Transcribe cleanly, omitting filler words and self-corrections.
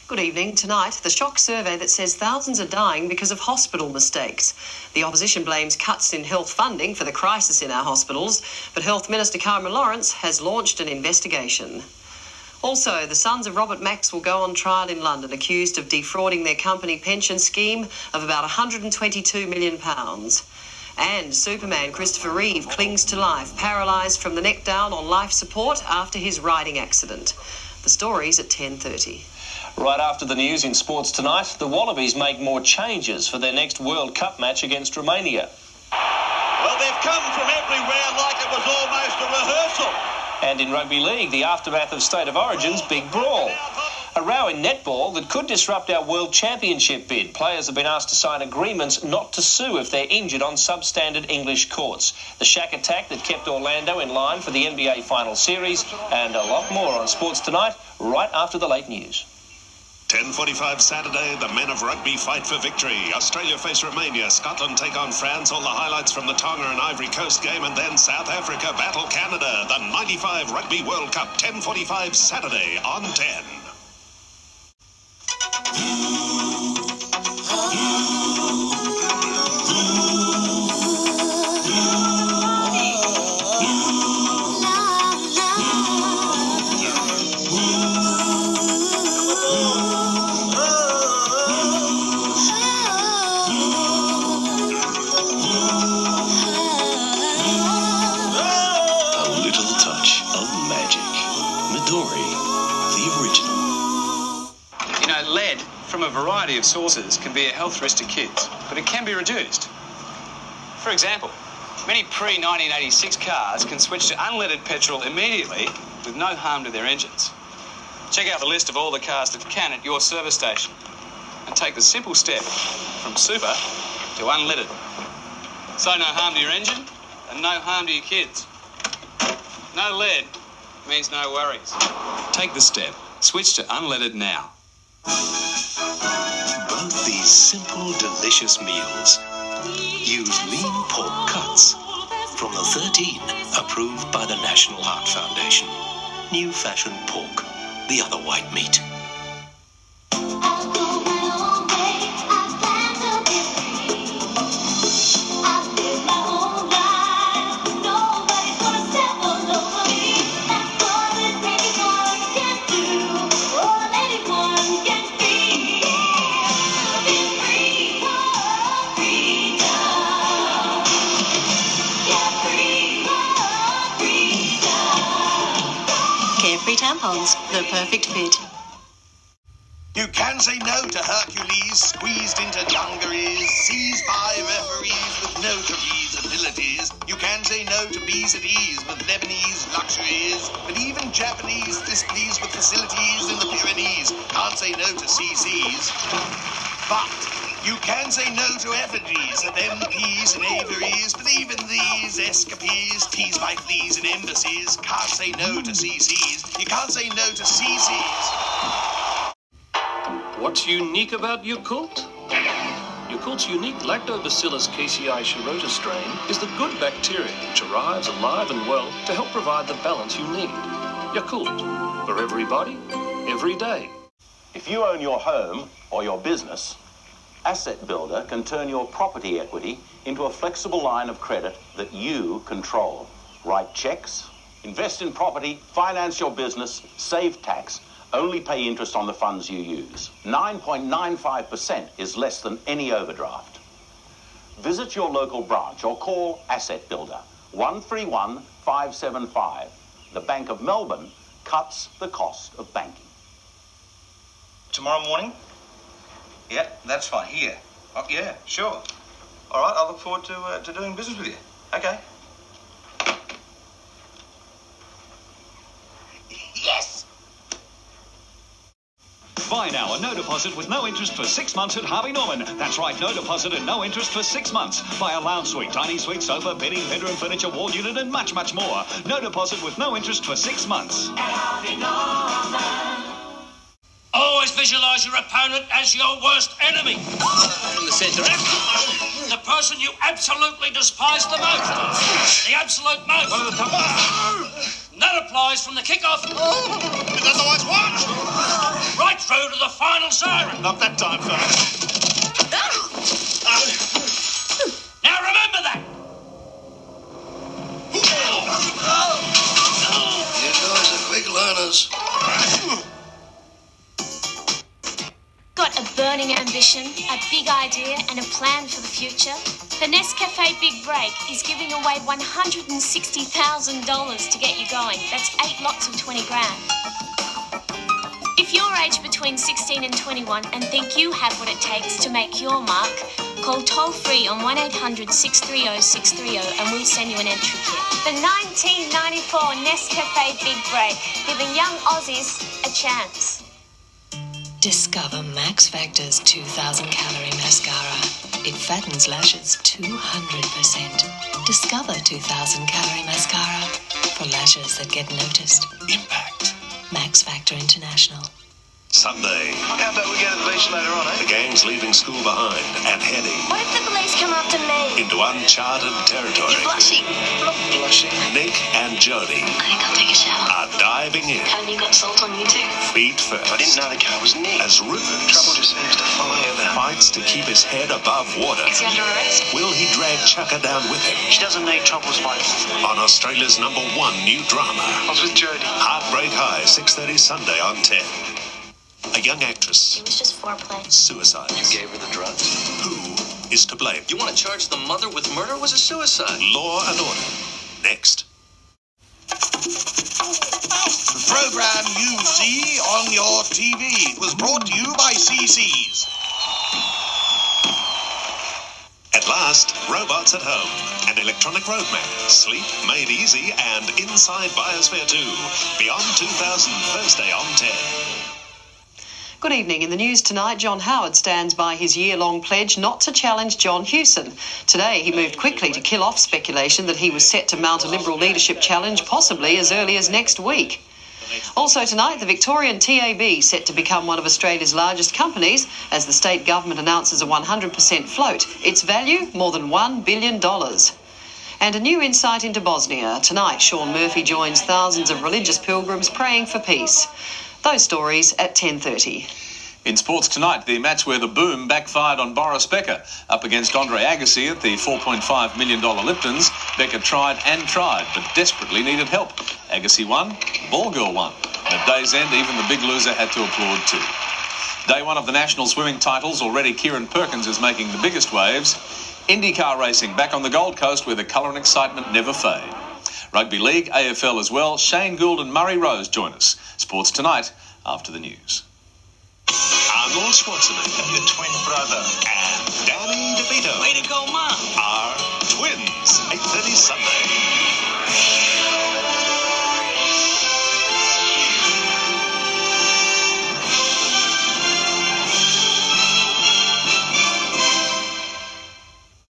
Good evening. Tonight, the shock survey that says thousands are dying because of hospital mistakes. The opposition blames cuts in health funding for the crisis in our hospitals, but Health Minister Carmen Lawrence has launched an investigation. Also, the sons of Robert Max will go on trial in London, accused of defrauding their company pension scheme of about £122 million. And Superman Christopher Reeve clings to life, paralysed from the neck down on life support after his riding accident. The story's at 10:30. Right after the news in sports tonight, the Wallabies make more changes for their next World Cup match against Romania. Well, they've come from everywhere like it was almost a rehearsal. And in rugby league, the aftermath of State of Origin's big brawl. A row in netball that could disrupt our World Championship bid. Players have been asked to sign agreements not to sue if they're injured on substandard English courts. The Shaq attack that kept Orlando in line for the NBA Final Series, and a lot more on Sports Tonight, right after the late news. 10:45 Saturday, the men of rugby fight for victory. Australia face Romania, Scotland take on France, all the highlights from the Tonga and Ivory Coast game, and then South Africa battle Canada. The 95 Rugby World Cup, 10:45 Saturday on 10. Lead from a variety of sources can be a health risk to kids, but it can be reduced. For example, many pre-1986 cars can switch to unleaded petrol immediately with no harm to their engines. Check out the list of all the cars that can at your service station and take the simple step from super to unleaded. So no harm to your engine and no harm to your kids. No lead means no worries. Take the step. Switch to unleaded now. Both these simple, delicious meals use lean pork cuts from the 13 approved by the National Heart Foundation. New fashioned pork, the other white meat. Carefree tampons, the perfect fit. You can say no to Hercules, squeezed into dungarees, seized by referees with no trapeze abilities. You can say no to bees at ease with Lebanese luxuries, but even Japanese displeased with facilities in the Pyrenees can't say no to CCs. But you can say no to effigies of MPs and aviaries, but even these escapees, teased by fleas and embassies, can't say no to CCs. You can't say no to CCs. What's unique about Yakult? Yakult's unique Lactobacillus casei shirota strain is the good bacteria which arrives alive and well to help provide the balance you need. Yakult, for everybody, every day. If you own your home or your business, Asset Builder can turn your property equity into a flexible line of credit that you control. Write checks, invest in property, finance your business, save tax, only pay interest on the funds you use. 9.95% is less than any overdraft. Visit your local branch or call Asset Builder 131 575. The Bank of Melbourne cuts the cost of banking. Tomorrow morning? Yeah, that's fine. Here. Oh, yeah, sure. All right, I look forward to doing business with you. Okay. Yes! Buy now a no deposit with no interest for 6 months at Harvey Norman. That's right, no deposit and no interest for 6 months. Buy a lounge suite, tiny suite, sofa, bedding, bedroom furniture, wall unit and much, much more. No deposit with no interest for 6 months. At Harvey Norman. Always visualise your opponent as your worst enemy. In the centre. The person you absolutely despise the most. The absolute most. One at the top. That applies from the kick-off. Is that the white watch? right through to the final siren. Not that time, fellas. Now remember that. You guys are quick learners. Got a burning ambition, a big idea, and a plan for the future? The Nescafe Big Break is giving away $160,000 to get you going. That's 8 lots of 20 grand. If you're aged between 16 and 21 and think you have what it takes to make your mark, call toll-free on 1-800-630-630 and we'll send you an entry kit. The 1994 Nescafe Big Break, giving young Aussies a chance. Discover Max Factor's 2,000 calorie mascara. It fattens lashes 200%. Discover 2,000 calorie mascara for lashes that get noticed. Impact. Max Factor International. Sunday. How about we go to the beach later on, eh? The gang's leaving school behind and heading What if the police come after me? into uncharted territory. Blushing. Blushing. Nick and Jody I think I'll take a shower. are diving in, Haven't you got salt on you too? feet first, I didn't know the car was Nick. as Rupert Trouble just seems to follow you there. fights to keep his head above water. Is he under arrest? Will he drag Chukka down with him? She doesn't need Trouble's wife. On Australia's #1 new drama, I was with Jodie. Heartbreak High, 6:30 Sunday on 10. A young actress, It was just foreplay. suicides. Gave her the drugs. Who is to blame? You want to charge the mother with murder? It was a suicide. Law and Order. Next. The program you see on your TV was brought to you by CC's. At last, robots at home. An electronic roadmap. Sleep made easy and inside Biosphere 2. Beyond 2000, Thursday on 10. Good evening. In the news tonight, John Howard stands by his year-long pledge not to challenge John Hewson. Today, he moved quickly to kill off speculation that he was set to mount a Liberal leadership challenge, possibly as early as next week. Also tonight, the Victorian TAB set to become one of Australia's largest companies as the state government announces a 100% float. Its value, more than $1 billion. And a new insight into Bosnia. Tonight, Sean Murphy joins thousands of religious pilgrims praying for peace. Those stories at 10:30. In sports tonight, the match where the boom backfired on Boris Becker. Up against Andre Agassi at the $4.5 million Liptons, Becker tried and tried, but desperately needed help. Agassi won, Ball Girl won. And at day's end, even the big loser had to applaud too. Day one of the national swimming titles, already Kieran Perkins is making the biggest waves. IndyCar racing back on the Gold Coast where the colour and excitement never fade. Rugby League, AFL as well. Shane Gould and Murray Rose join us. Sports tonight after the news. Arnold Schwarzenegger, Your twin brother. and Danny DeVito Way to go, Mom. are twins. 8:30 Sunday.